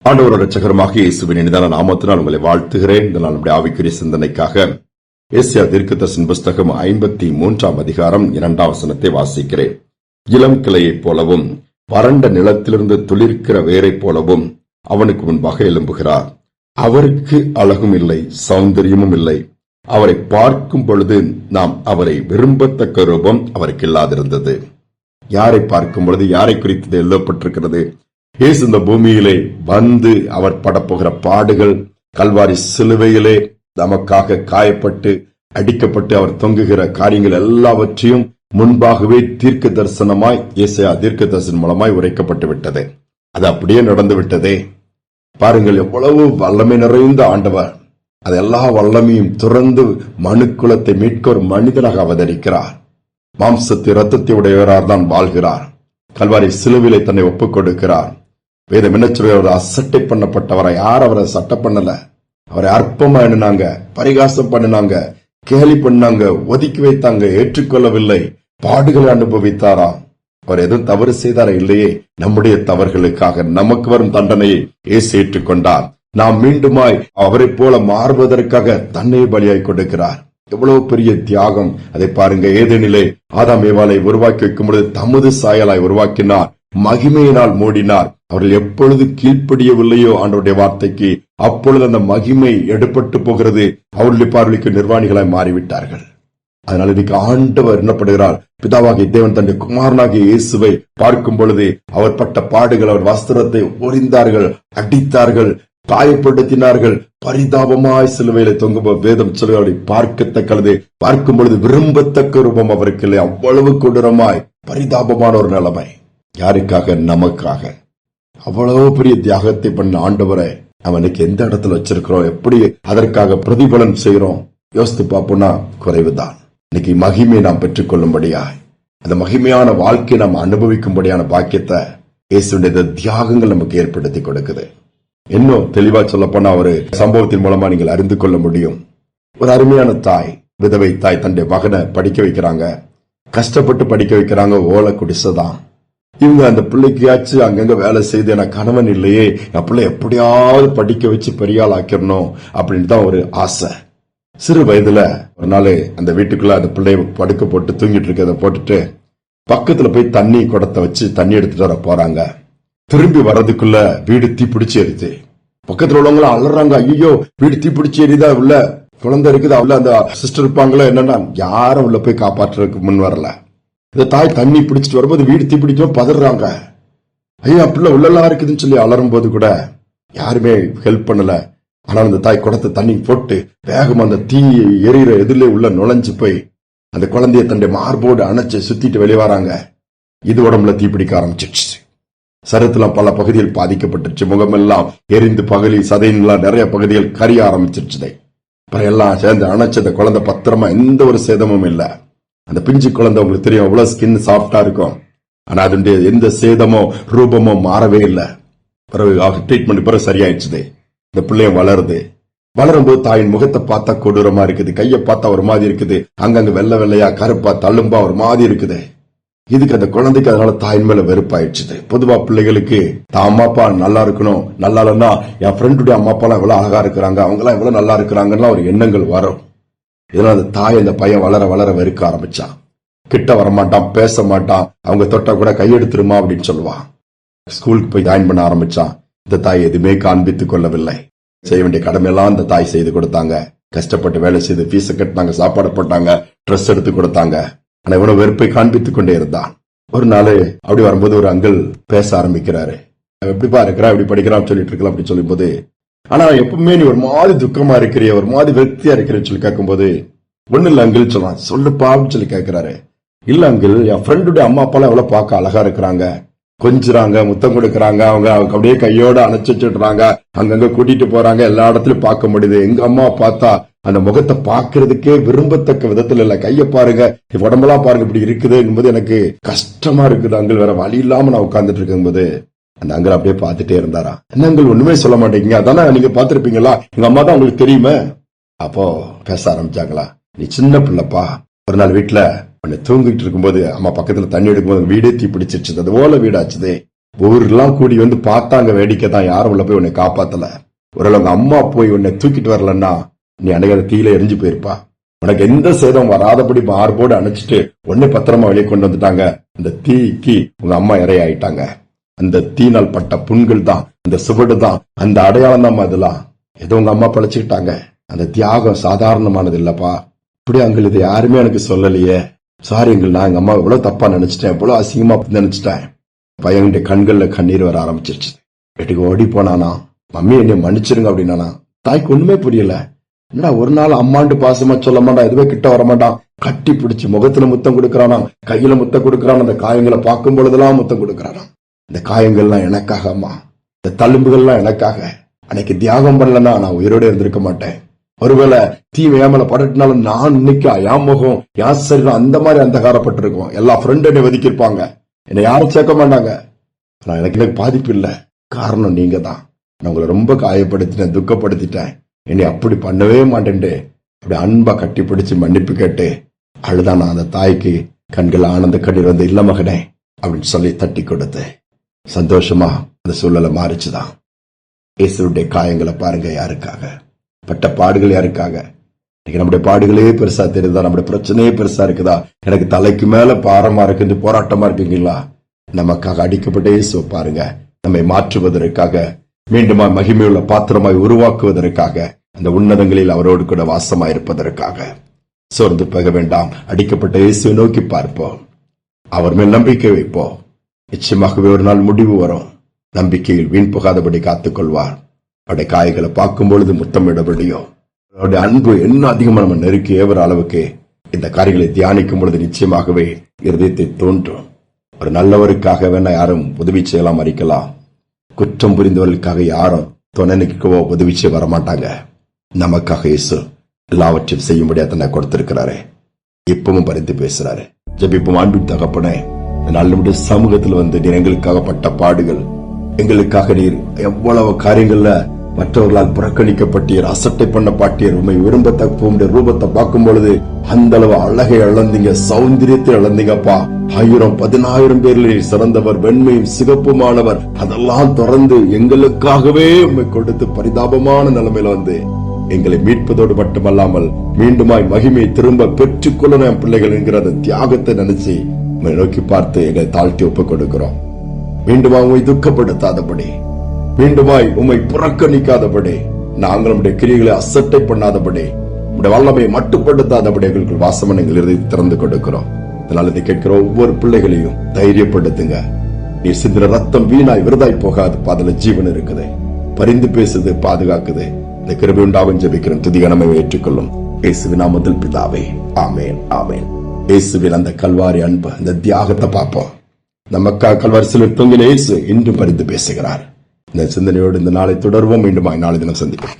ஆண்டவர் இரட்சகருமாக இயேசுவின் இனிதான நாமத்தினால் உங்களை வாழ்த்துகிறேன். இந்த நாள் நம்முடைய ஆவிக்குரிய சிந்தனைக்காக ஏசாயா தீர்க்கதரிசன புஸ்தகம் 53 அதிகாரம் 2 வசனத்தை வாசிக்கிறேன். இளம் கிளையைப் போலவும் வறண்ட நிலத்திலிருந்து துளிர்க்கிற வேரைப் போலவும் அவனுக்கு முன்பாக எழும்புகிறார். அவருக்கு அழகும் இல்லை, சௌந்தரியமும் இல்லை. அவரை பார்க்கும் பொழுது நாம் அவரை விரும்பத்தக்க ரூபம் அவருக்கு இல்லாதிருந்தது. யாரை பார்க்கும் பொழுது யாரை குறித்து எழுதப்பட்டிருக்கிறது? இயேசு இந்த பூமியிலே வந்து அவர் படப்போகிற பாடுகள், கல்வாரி சிலுவையிலே நமக்காக காயப்பட்டு அடிக்கப்பட்டு அவர் தொங்குகிற காரியங்கள் எல்லாவற்றையும் முன்பாகவே தீர்க்க தரிசனமாய் ஏசாயா தீர்க்க தரிசனம் மூலமாய் உரைக்கப்பட்டு விட்டது. அது அப்படியே நடந்து விட்டதே. பாருங்கள், எவ்வளவு வல்லமை நிறைந்த ஆண்டவர் அது எல்லா வல்லமையும் துறந்து மனுக்குலத்தை மீட்க ஒரு மனிதனாக அவதரிக்கிறார். மாம்சத்தை ரத்தத்தை உடையவரார் தான் வாழ்கிறார். கல்வாரி சிலுவிலை தன்னை ஒப்புக் கொடுக்கிறார். வேதம் என்ன சொல்ற? அசட்டை பண்ணப்பட்டவரை யார் அவரை சட்டை பண்ணல. அவரை அற்பமா எண்ணினாங்க, பரிகாசம் பண்ணினாங்க, கேலி பண்ணாங்க, ஒதுக்கி வைத்தாங்க, ஏற்றுக்கொள்ளவில்லை. பாடுகளை அனுபவித்தாராம். அவர் எதுவும் தவறு செய்தாரா? இல்லையே. நம்முடைய தவறுகளுக்காக நமக்கு வரும் தண்டனையை இயேசு ஏற்றுக்கொண்டார். நாம் மீண்டுமாய் அவரை போல மாறுவதற்காக தன்னை பலியாய் கொடுக்கிறார். எவ்வளவு பெரிய தியாகம்! அதை பாருங்க. ஏதேனிலே ஆதாம் ஏவாளை உருவாக்கி வைக்கும் பொழுது தமது சாயலாய் உருவாக்கினார், மகிமையினால் மூடினார். அவர்கள் எப்பொழுது கீழ்ப்படியவில்லையோ ஆண்டவருடைய வார்த்தைக்கு, அப்பொழுது அந்த மகிமை எடுபட்டு போகிறது. அவருடைய பார்வைக்கு நிர்வாணிகளாய் மாறிவிட்டார்கள். அதனால இன்னைக்கு ஆண்டவர் என்னப்படுகிறார்? பிதாவாகிய தேவன் தன்னுடைய குமாரனாகிய இயேசுவை பார்க்கும் பொழுது அவர் பட்ட பாடுகள், அவர் வஸ்திரத்தை ஒரிந்தார்கள், அடித்தார்கள், காயப்படுத்தினார்கள், பரிதாபமாய் சிலுவையில தொங்குப வேதம் சொல்லுவதை பார்க்கத்தக்கது. பார்க்கும் பொழுது விரும்பத்தக்க ரூபம் அவருக்கு இல்லை. அவ்வளவு கொடூரமாய் பரிதாபமான ஒரு நிலைமை. யாருக்காக? நமக்காக. அவ்வளவு பெரிய தியாகத்தை பண்ண ஆண்டவரை அவனுக்கு எந்த இடத்துல வச்சிருக்கிறோம்? எப்படி அதற்காக பிரதிபலன் செய்யறோம்? யோசித்து பார்ப்போம்னா குறைவுதான். இன்னைக்கு மகிமையை நாம் பெற்றுக்கொள்ளும்படியாய், அந்த மகிமையான வாழ்க்கையை நாம் அனுபவிக்கும்படியான பாக்கியத்தை இயேசுடைய தியாகங்கள் நமக்கு ஏற்படுத்தி கொடுக்குது. இன்னும் தெளிவா சொல்ல போனா ஒரு சம்பவத்தின் மூலமா நீங்கள் அறிந்து கொள்ள முடியும். ஒரு அருமையான தாய், விதவை தாய் தன்னுடைய மகனை படிக்க வைக்கிறாங்க. கஷ்டப்பட்டு படிக்க வைக்கிறாங்க. ஓலை குடிசைதான். இவங்க அந்த பிள்ளைக்காச்சு அங்கங்க வேலை செய்து, எனக்கு கணவன் இல்லையே, என் பிள்ளை எப்படியாவது படிக்க வச்சு பெரிய ஆள் ஆக்கிடணும் அப்படின்னு தான் ஒரு ஆசை. சிறு வயதுல ஒரு நாள் அந்த வீட்டுக்குள்ள அந்த பிள்ளைய படுக்க போட்டு தூங்கிட்டு இருக்கிறத போட்டுட்டு பக்கத்துல போய் தண்ணி குடத்தை வச்சு தண்ணி எடுத்துட்டு வர போறாங்க. திரும்பி வர்றதுக்குள்ள வீடு தீப்பிடிச்சு எரியுது. பக்கத்துல உள்ளவங்களும் அலறாங்க, ஐயோ வீடு தீப்பிடிச்சு எரியுதா, உள்ள குழந்தை இருக்குது, அவள அந்த சிஸ்டர் இருப்பாங்களோ என்னன்னா, யாரும் உள்ள போய் காப்பாற்றுறதுக்கு முன் வரல. இந்த தாய் தண்ணி பிடிச்சிட்டு வரும்போது வீடு தீப்பிடிக்கும், பதறாங்க. ஐயா பிள்ளை உள்ளெல்லாம் இருக்குதுன்னு சொல்லி அலறும் போது கூட யாருமே ஹெல்ப் பண்ணல. ஆனா அந்த தாய் குடத்தை தண்ணி போட்டு வேகமா அந்த தீ எரியிற எதிரிலே உள்ள நுழைஞ்சு போய் அந்த குழந்தைய தன்னுடைய மார்போடு அணைச்சு சுத்திட்டு வெளியே வராங்க. இது உடம்புல தீப்பிடிக்க ஆரம்பிச்சிடுச்சு. சரத்துல பல பகுதிகள் பாதிக்கப்பட்டுச்சு. முகமெல்லாம் எரிந்து பகலி சதையெல்லாம் நிறைய பகுதிகள் கரிய ஆரம்பிச்சிருச்சு. அப்புறம் எல்லாம் சேர்ந்து அணைச்சத குழந்தை பத்திரமா, எந்த ஒரு சேதமும் இல்ல. அந்த பிஞ்சு குழந்தை உங்களுக்கு தெரியும், அவ்வளவு ஸ்கின் சாஃப்டா இருக்கும். ஆனா அதனுடைய எந்த சேதமோ ரூபமோ மாறவே இல்லை. பிறகு ட்ரீட்மெண்ட் பிறகு சரியாயிடுச்சு. இந்த பிள்ளைய வளருது. வளரும் போது தாயின் முகத்தை பார்த்தா கொடூரமா இருக்குது, கையை பார்த்தா ஒரு மாதிரி இருக்குது, அங்கங்க வெள்ளை வெள்ளையா கருப்பா தள்ளும்பா ஒரு மாதிரி இருக்குது. இதுக்கு அந்த குழந்தைக்கு அதனால தாயின் மேல வெறுப்பாயிடுச்சு. பொதுவா பிள்ளைகளுக்கு தான் அம்மா அப்பா நல்லா இருக்கணும், நல்லா இல்லைன்னா என் ஃப்ரெண்டுடைய அம்மா அப்பா எல்லாம் எவ்வளவு அழகா இருக்கிறாங்க, அவங்க எல்லாம் எவ்வளவு நல்லா இருக்கிறாங்கன்னா ஒரு எண்ணங்கள் வரும். இதனால அந்த தாய் அந்த பையன் வளர வளர வெறுக்க ஆரம்பிச்சான். கிட்ட வரமாட்டான், பேச மாட்டான், அவங்க தொட்டா கூட கையெடுத்துருமா அப்படின்னு சொல்லுவான். ஸ்கூலுக்கு போய் ஜாயின் பண்ண ஆரம்பிச்சான். இந்த தாய் எதுவுமே காண்பித்துக் கொள்ளவில்லை. செய்ய வேண்டிய கடமையெல்லாம் இந்த தாய் செய்து கொடுத்தாங்க. கஷ்டப்பட்டு வேலை செய்து ஃபீஸை கட்டினாங்க, சாப்பாடு போட்டாங்க, ட்ரெஸ் எடுத்து கொடுத்தாங்க. ஆனா இவனும் வெறுப்பை காண்பித்துக் கொண்டே இருந்தான். ஒரு நாள் அப்படி வரும்போது ஒரு அங்கிள் பேச ஆரம்பிக்கிறாரு. எப்படிப்பா இருக்கிறா, எப்படி படிக்கிறான்னு சொல்லிட்டு இருக்கலாம் அப்படின்னு சொல்லும் போது, ஆனா எப்பவுமே நீ ஒரு மாதிரி துக்கமா இருக்கிறிய, ஒரு மாதிரி வெறுத்தியா இருக்கிறேன்னு சொல்லி கேட்கும் போது, ஒண்ணு இல்ல அங்கிள் சொல்லலாம். சொல்லுப்பா அப்படின்னு சொல்லி கேட்கிறாரு. இல்ல அங்கிள், என் ஃப்ரெண்டுடைய அம்மா அப்பாலாம் எவ்வளவு பார்க்க அழகா இருக்கிறாங்க, கொஞ்சுறாங்க, முத்தம் கொடுக்கறாங்க, அவங்க அப்படியே கையோட அணைச்சு வச்சுடுறாங்க, அங்கங்க கூட்டிட்டு போறாங்க, எல்லா இடத்துலயும் பார்க்க முடியுது. எங்க அம்மா பார்த்தா அந்த முகத்தை பாக்குறதுக்கே விரும்பத்தக்க விதத்துல இல்ல. கைய பாருங்க, உடம்பெல்லாம் பாருங்க இப்படி இருக்குது என்பது எனக்கு கஷ்டமா இருக்குது அங்கிள், வேற வழி இல்லாம நான் உட்கார்ந்துட்டு இருக்கும்போது அந்த அங்கிள் அப்படியே பார்த்துட்டே இருந்தாரா. என்ன அங்கிள் ஒண்ணுமே சொல்ல மாட்டேங்க, அதானே நீங்க பாத்திருப்பீங்களா, எங்க அம்மா தான் உங்களுக்கு தெரியுமே. அப்போ பேச ஆரம்பிச்சாங்களா, நீ சின்ன பிள்ளைப்பா. ஒரு நாள் வீட்டுல தூங்கிட்டு இருக்கும்போது அம்மா பக்கத்துல தண்ணி எடுக்கும்போது வீடே தீ பிடிச்சிருச்சு. அது ஓலை வீடாச்சுதே. ஊர்லாம் கூடி வந்து பார்த்தாங்க, வேடிக்கை தான். யாரும் உள்ள போய் உன்னை காப்பாத்தல. ஒருவேளை அம்மா போய் உன்னை தூக்கிட்டு வரலன்னா நீ அன்னைக்கு தீயில எரிஞ்சு போயிருப்பா. உனக்கு எந்த சேதம் வராதபடி மார்போடு அணைச்சிட்டு உன்னை பத்திரமா வெளியே கொண்டு வந்துட்டாங்க. அந்த தீக்கு உங்க அம்மா இரையாயிட்டாங்க. அந்த தீனால் பட்ட புண்கள் தான், அந்த சுவடு தான், அந்த அடையாளம் தான். அதெல்லாம் ஏதோ உங்க அம்மா பழச்சுக்கிட்டாங்க. அந்த தியாகம் சாதாரணமானது இல்லப்பா. இப்படி அங்கள் இதை யாருமே எனக்கு சொல்லலையே. சாரி எங்கள், நான் எங்க அம்மா எவ்வளவு தப்பா நினைச்சிட்டேன், எவ்வளவு அசிங்கமா நினைச்சிட்டேன். பையன்கிட்ட கண்கள்ல கண்ணீர் வர ஆரம்பிச்சிருச்சு. வீட்டுக்கு ஓடி போனானா, மம்மி என்னை மன்னிச்சிருங்க அப்படின்னா. தாய்க்கு ஒண்ணுமே புரியல. என்னடா ஒரு நாள் அம்மாண்டு பாசமா சொல்ல மாட்டான், எதுவே கிட்ட வர மாட்டான். கட்டி பிடிச்சு முகத்துல முத்தம் கொடுக்கறானா, கையில முத்தம் கொடுக்கறான். அந்த காயங்களை பார்க்கும் பொழுதெல்லாம் முத்தம் கொடுக்கறானா. இந்த காயங்கள்லாம் எனக்காக அம்மா, இந்த தழும்புகள்லாம் எனக்காக. அன்னைக்கு தியாகம் பண்ணலன்னா நான் உயிரோட இருந்திருக்க மாட்டேன். ஒருவேளை தீ மேமல படட்டினாலும் நான் இன்னைக்கு என் முகம், என் சரீரம் அந்த மாதிரி அந்தகாரப்பட்டிருக்கோம். எல்லா ஃப்ரெண்டு என்னை ஒதுக்கிருப்பாங்க, என்னை யாரும் சேர்க்க மாட்டாங்க. நான் எனக்கு பாதிப்பு இல்லை. காரணம் நீங்க தான். நான் உங்களை ரொம்ப காயப்படுத்திட்டேன், துக்கப்படுத்திட்டேன். என்னை அப்படி பண்ணவே மாட்டேன்ட்டு அப்படி அன்பா கட்டி பிடிச்சு மன்னிப்பு கேட்டு அழுதான். நான் அந்த தாய்க்கு கண்கள் ஆனந்த கண்ணீர் வந்து, இல்ல மகனே அப்படின்னு சொல்லி தட்டி கொடுத்தேன். சந்தோஷமா அந்த சூழலை மாறிச்சுதான். இயேசுடைய காயங்களை பாருங்க, யாருக்காக பட்ட பாடுகள், யாருக்காக. நம்முடைய பாடுகளே பெருசா தெரியுதா? நம்முடைய பிரச்சனையே பெருசா இருக்குதா? எனக்கு தலைக்கு மேல பாரமா இருக்கு, போராட்டமா இருக்குங்களா? நமக்காக அடிக்கப்பட்ட இயேசு பாருங்க, நம்மை மாற்றுவதற்காக, மீண்டுமா மகிமையுள்ள பாத்திரமாய் உருவாக்குவதற்காக, அந்த உன்னதங்களில் அவரோடு கூட வாசமாயிருப்பதற்காக. சோர்ந்து போக வேண்டாம். அடிக்கப்பட்ட இயேசுவை நோக்கி பார்ப்போம். அவர் மேல் நம்பிக்கை வைப்போம். நிச்சயமாகவே ஒரு நாள் முடிவு வரும். நம்பிக்கையில் வீண் போகாதபடி காத்துக்கொள்வார். அவருடைய காய்களை பார்க்கும் பொழுது முத்தமிடபடியும் அவருடைய அன்பு இன்னும் அதிகமா நம்ம நெருக்கி ஏவர அளவுக்கு இந்த காரியங்களை தியானிக்கும் பொழுது நிச்சயமாகவே இருதயத்தை தோன்றும். ஒரு நல்லவருக்காக வேணா யாரும் உதவி செய்யலாம், மறிக்கலாம். குற்றம் புரிந்தவர்களுக்காக யாரும் துணை நிற்கவோ உதவி செய்ய வரமாட்டாங்க. நமக்காக இயேசு எல்லாவற்றையும் செய்யும்படியா தன்னை கொடுத்திருக்கிறாரு. இப்பவும் பரிந்து பேசுறாரு. ஜெபிப்போம். அன்பின் தகப்பனே, நம்முடைய சமூகத்தில் வந்து நீர் எங்களுக்காக பட்ட பாடுகள், எங்களுக்காக நீர் எவ்வளவு காரியங்கள்ல மற்றவர்களால் புறக்கணிக்கப்பட்டீர், அசட்டை பண்ண பாட்டியர். உண்மை விரும்பத்தக்க ரூபத்தை பார்க்கும் பொழுது அந்த அளவு அழகை இழந்தீங்க, சௌந்தரியத்தை இழந்தீங்கப்பா. 1000 10,000 பேர்ல சிறந்தவர், வெண்மையும் சிகப்புமானவர். அதெல்லாம் தொடர்ந்து எங்களுக்காகவே உண்மை கொடுத்து பரிதாபமான நிலைமையில வந்து எங்களை மீட்பதோடு மட்டுமல்லாமல் மீண்டுமாய் மகிமையை திரும்ப பெற்றுக்கொள்ள என் பிள்ளைகள் என்கிற அந்த தியாகத்தை நினைச்சு உண்மை நோக்கி பார்த்து எங்களை தாழ்த்தி ஒப்புக் கொடுக்கிறோம். மீண்டுமாய் உண்மை துக்கப்படுத்தாதபடி, மீண்டுமாய் உம்மை புறக்கணிக்காதபடி, நாங்கள் நம்முடைய கிரியைகளை அசட்டை பண்ணாதபடி, நம்முடைய வல்லமையை மட்டுப்படுத்தாதபடி எங்களுக்கு வாசமன் எங்கள் இறுதி திறந்து கொடுக்கிறோம். அதனால இதை கேட்கிற ஒவ்வொரு பிள்ளைகளையும் தைரியப்படுத்துங்க. நீ சிந்திர ரத்தம் வீணாய் விருதாய் போகாது, அதுல ஜீவன் இருக்குது. பரிந்து பேசுது, பாதுகாக்குது. இந்த கிருபை உண்டாகும் ஜெபிக்கிறோம். துதி கனமை ஏற்றுக்கொள்ளும் இயேசுவின் நாமத்தில் பிதாவே, ஆமேன், ஆமேன். இயேசுவின் அந்த கல்வாரி அன்பு, அந்த தியாகத்தை பார்ப்போம். நமக்காக கல்வாரி சிலுவையில் தொங்கின இயேசு இன்றும் பரிந்து பேசுகிறார். இந்த சிந்தனையோடு இந்த நாளை தொடர்வோம். மீண்டும் நாளை தினம் சந்திப்போம்.